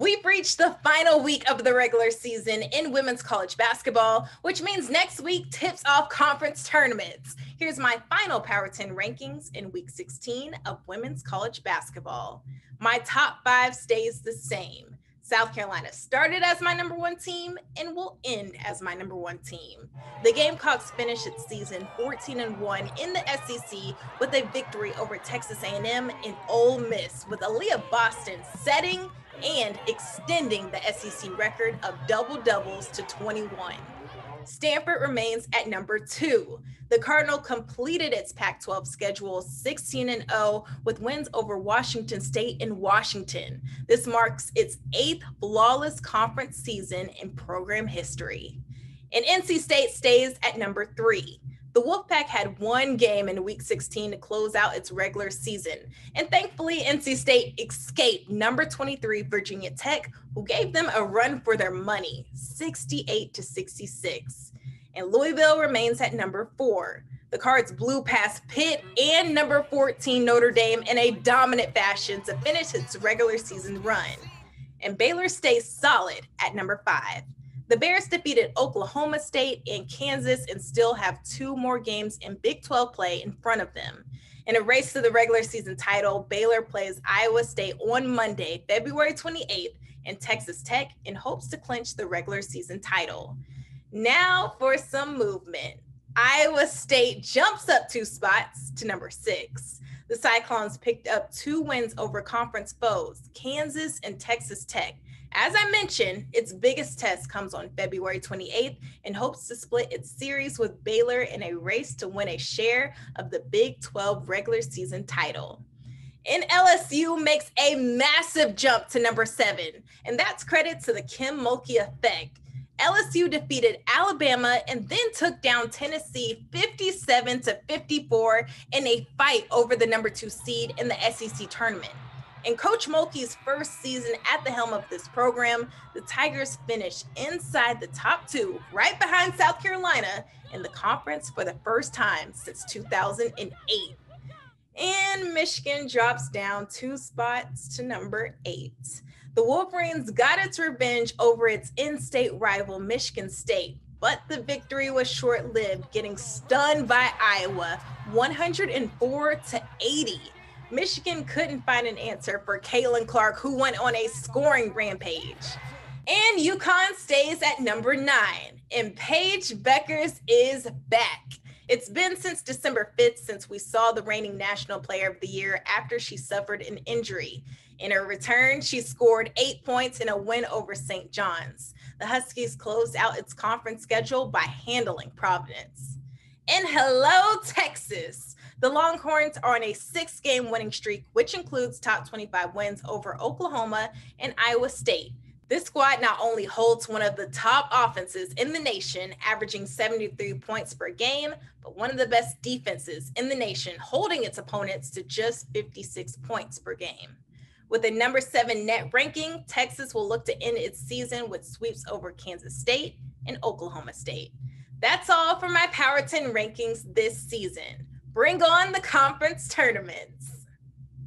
We've reached the final week of the regular season in women's college basketball, which means next week tips off conference tournaments. Here's my final Power 10 rankings in week 16 of women's college basketball. My top 5 stays the same. South Carolina started as my number 1 team and will end as my number 1 team. The Gamecocks finished its season 14-1 in the SEC with a victory over Texas A&M and Ole Miss, with Aaliyah Boston setting and extending the SEC record of double-doubles to 21. Stanford remains at number 2. The Cardinal completed its Pac-12 schedule 16-0 with wins over Washington State and Washington. This marks its 8th flawless conference season in program history. And NC State stays at number 3. The Wolfpack had one game in Week 16 to close out its regular season, and thankfully NC State escaped number 23 Virginia Tech, who gave them a run for their money, 68-66. And Louisville remains at number 4. The Cards blew past Pitt and number 14 Notre Dame in a dominant fashion to finish its regular season run. And Baylor stays solid at number 5. The Bears defeated Oklahoma State and Kansas and still have 2 more games in Big 12 play in front of them. In a race to the regular season title, Baylor plays Iowa State on Monday, February 28th, in Texas Tech in hopes to clinch the regular season title. Now for some movement. Iowa State jumps up 2 spots to number 6. The Cyclones picked up 2 wins over conference foes, Kansas and Texas Tech. As I mentioned, its biggest test comes on February 28th and hopes to split its series with Baylor in a race to win a share of the Big 12 regular season title. And LSU makes a massive jump to number 7, and that's credit to the Kim Mulkey effect. LSU defeated Alabama and then took down Tennessee 57-54 in a fight over the number 2 seed in the SEC tournament. In Coach Mulkey's first season at the helm of this program, the Tigers finished inside the top 2, right behind South Carolina, in the conference for the first time since 2008. And Michigan drops down 2 spots to number 8. The Wolverines got its revenge over its in-state rival, Michigan State, but the victory was short-lived, getting stunned by Iowa 104-80. Michigan couldn't find an answer for Caitlin Clark, who went on a scoring rampage. And UConn stays at number 9, and Paige Beckers is back. It's been since December 5th since we saw the reigning National Player of the Year after she suffered an injury. In her return, she scored 8 points in a win over St. John's. The Huskies closed out its conference schedule by handling Providence. And hello, Texas. The Longhorns are on a 6-game winning streak, which includes top 25 wins over Oklahoma and Iowa State. This squad not only holds one of the top offenses in the nation, averaging 73 points per game, but one of the best defenses in the nation, holding its opponents to just 56 points per game. With a number 7 net ranking, Texas will look to end its season with sweeps over Kansas State and Oklahoma State. That's all for my Power 10 rankings this season. Bring on the conference tournaments.